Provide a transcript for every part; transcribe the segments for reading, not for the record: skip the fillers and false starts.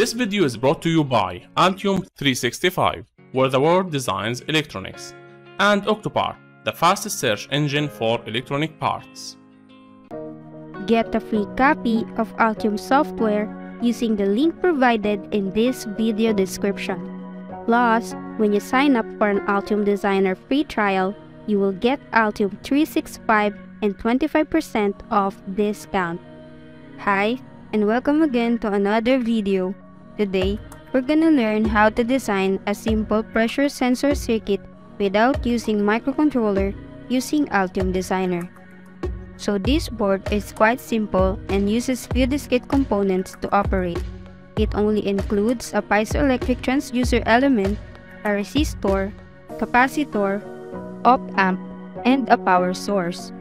This video is brought to you by Altium 365, where the world designs electronics, and Octopar, the fastest search engine for electronic parts. Get a free copy of Altium software using the link provided in this video description. Plus, when you sign up for an Altium Designer free trial, you will get Altium 365 and 25% off discount. Hi, and welcome again to another video. Today, we're gonna learn how to design a simple pressure sensor circuit without using microcontroller using Altium Designer. So this board is quite simple and uses few discrete components to operate. It only includes a piezoelectric transducer element, a resistor, capacitor, op-amp, and a power source.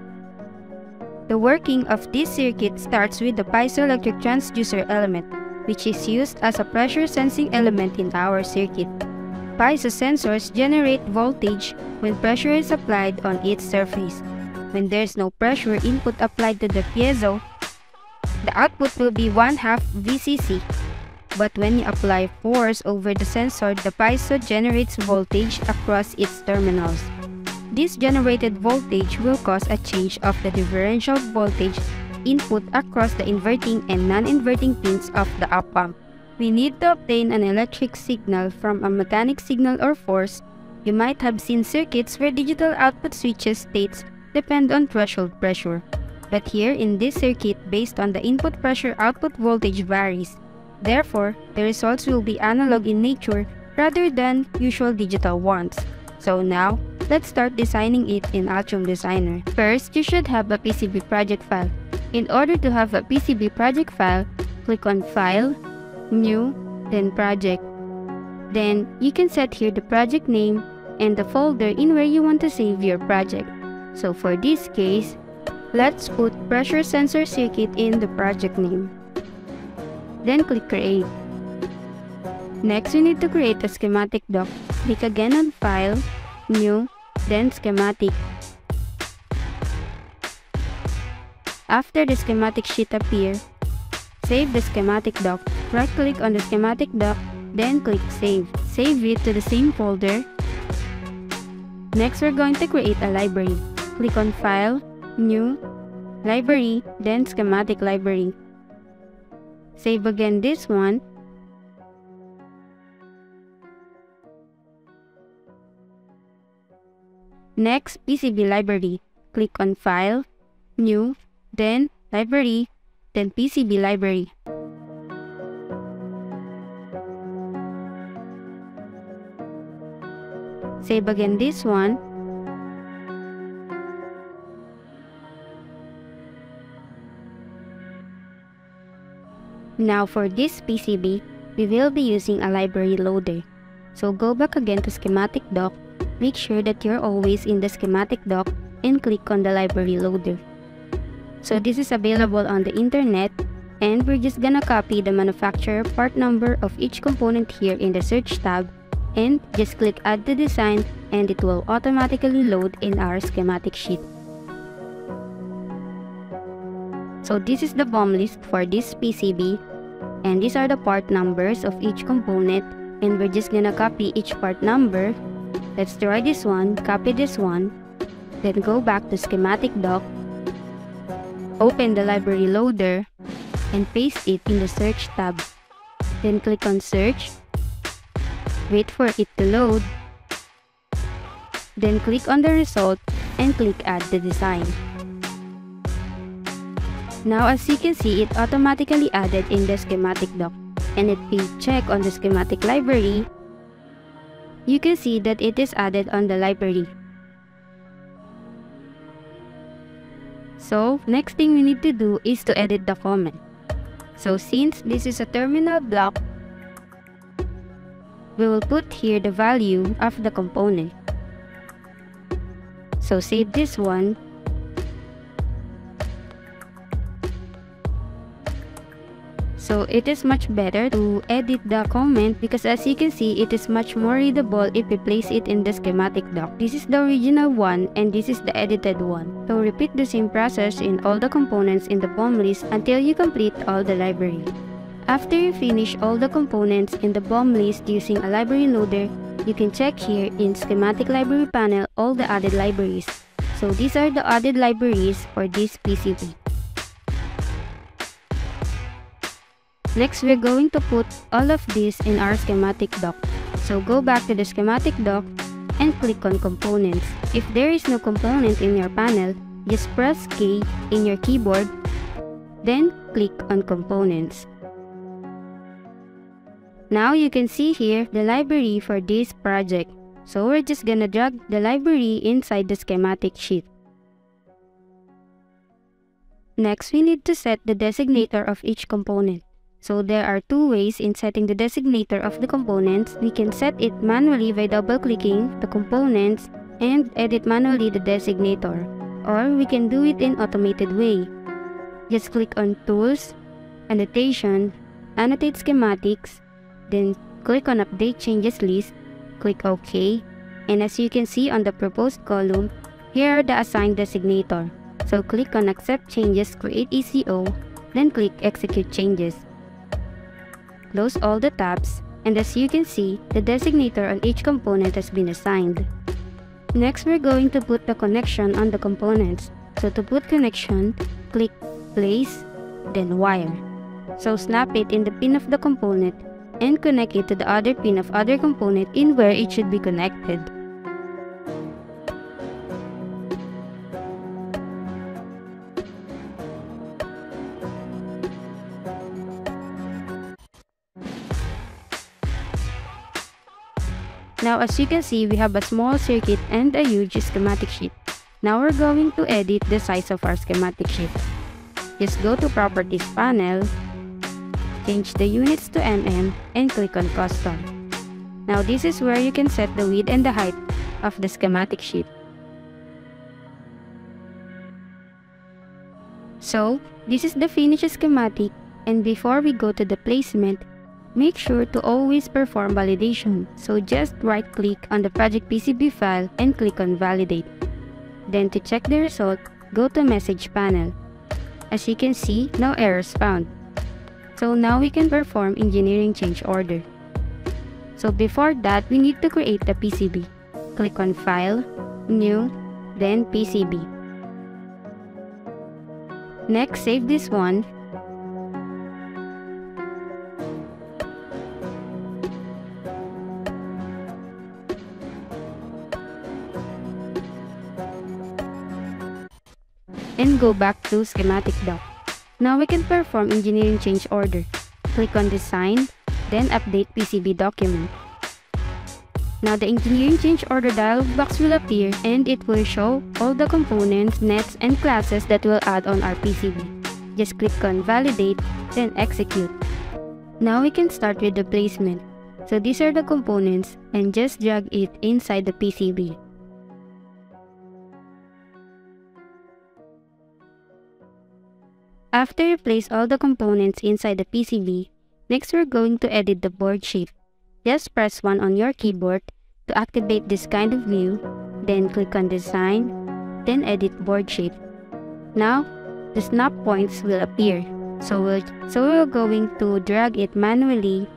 The working of this circuit starts with the piezoelectric transducer element, which is used as a pressure sensing element in our circuit. Piezo sensors generate voltage when pressure is applied on its surface. When there's no pressure input applied to the piezo, the output will be 1/2 VCC. But when you apply force over the sensor, the piezo generates voltage across its terminals. This generated voltage will cause a change of the differential voltage input across the inverting and non-inverting pins of the op-amp. We need to obtain an electric signal from a mechanic signal or force. You might have seen circuits where digital output switches states depend on threshold pressure. But here in this circuit, based on the input pressure, output voltage varies. Therefore, the results will be analog in nature rather than usual digital ones. So now, let's start designing it in Altium Designer. First, you should have a PCB project file. In order to have a PCB project file, click on File, New, then Project. Then, you can set here the project name and the folder in where you want to save your project. So for this case, let's put pressure sensor circuit in the project name. Then click Create. Next, we need to create a schematic doc. Click again on File, New, then Schematic. After the schematic sheet appears, save the schematic doc. Right-click on the schematic doc, then click Save. Save it to the same folder. Next, we're going to create a library. Click on File, New, Library, then Schematic Library. Save again this one. Next, PCB Library. Click on File, New, then Library, then PCB Library. Save again this one. Now for this PCB, we will be using a library loader. So go back again to schematic doc, make sure that you're always in the schematic doc and click on the library loader. So this is available on the internet, and we're just gonna copy the manufacturer part number of each component here in the search tab and just click add to design, and it will automatically load in our schematic sheet. So this is the BOM list for this PCB, and these are the part numbers of each component, and we're just gonna copy each part number. Let's try this one, copy this one, then go back to schematic doc, open the library loader, and paste it in the search tab. Then click on search, wait for it to load, then click on the result and click add to design. Now as you can see, it automatically added in the schematic doc, and if you check on the schematic library, you can see that it is added on the library. So next thing we need to do is to edit the comment. So since this is a terminal block, we will put here the value of the component. So save this one. So it is much better to edit the comment because as you can see, it is much more readable if we place it in the schematic doc. This is the original one and this is the edited one. So repeat the same process in all the components in the BOM list until you complete all the library. After you finish all the components in the BOM list using a library loader, you can check here in Schematic Library panel all the added libraries. So these are the added libraries for this PCB. Next, we're going to put all of this in our schematic doc. So go back to the schematic doc and click on Components. If there is no component in your panel, just press K in your keyboard, then click on Components. Now you can see here the library for this project. So we're just gonna drag the library inside the schematic sheet. Next, we need to set the designator of each component. So there are two ways in setting the designator of the components. We can set it manually by double-clicking the components and edit manually the designator. Or we can do it in automated way. Just click on Tools, Annotation, Annotate Schematics, then click on Update Changes List, click OK, and as you can see on the proposed column, here are the assigned designator. So click on Accept Changes, Create ECO, then click Execute Changes. Close all the tabs, and as you can see, the designator on each component has been assigned. Next, we're going to put the connection on the components. So to put connection, click Place, then Wire. So snap it in the pin of the component and connect it to the other pin of other component in where it should be connected. Now as you can see, we have a small circuit and a huge schematic sheet. Now we're going to edit the size of our schematic sheet. Just go to Properties panel, change the units to mm, and click on Custom. Now this is where you can set the width and the height of the schematic sheet. So this is the finished schematic, and before we go to the placement, make sure to always perform validation. So just right click on the project PCB file and click on Validate. Then to check the result, go to Message panel. As you can see, no errors found. So now we can perform engineering change order. So before that, we need to create the PCB. Click on File, New, then PCB. Next, save this one. And go back to schematic doc. Now we can perform engineering change order. Click on Design, then Update PCB document. Now the engineering change order dialog box will appear and it will show all the components, nets, and classes that will add on our PCB. Just click on Validate, then Execute. Now we can start with the placement. So these are the components and just drag it inside the PCB. After you place all the components inside the PCB, next we're going to edit the board shape. Just press 1 on your keyboard to activate this kind of view, then click on Design, then Edit Board Shape. Now, the snap points will appear, so we're going to drag it manually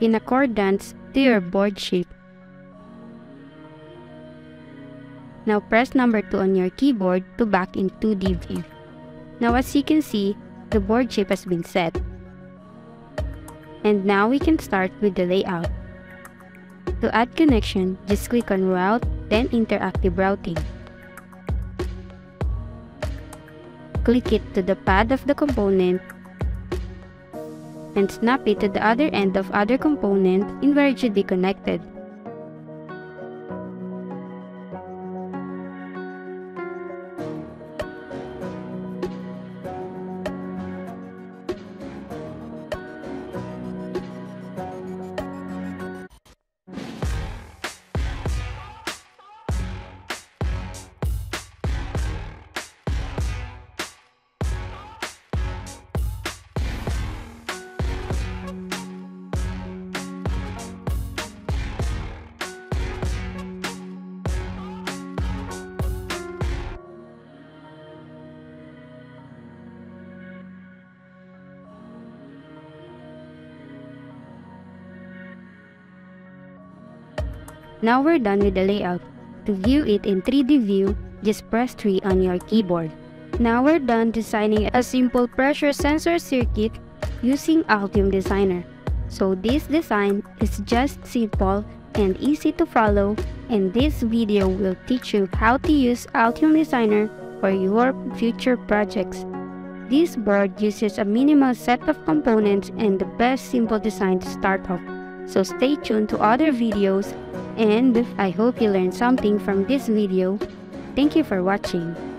in accordance to your board shape. Now press number 2 on your keyboard to back in 2D view. Now as you can see, the board shape has been set. And now we can start with the layout. To add connection, just click on Route, then Interactive Routing. Click it to the pad of the component and snap it to the other end of other component in where it should be connected. Now we're done with the layout. To view it in 3D view, just press 3 on your keyboard. Now we're done designing a simple pressure sensor circuit using Altium Designer. So this design is just simple and easy to follow, and this video will teach you how to use Altium Designer for your future projects. This board uses a minimal set of components and the best simple design to start off. So stay tuned to other videos, and I hope you learned something from this video. Thank you for watching.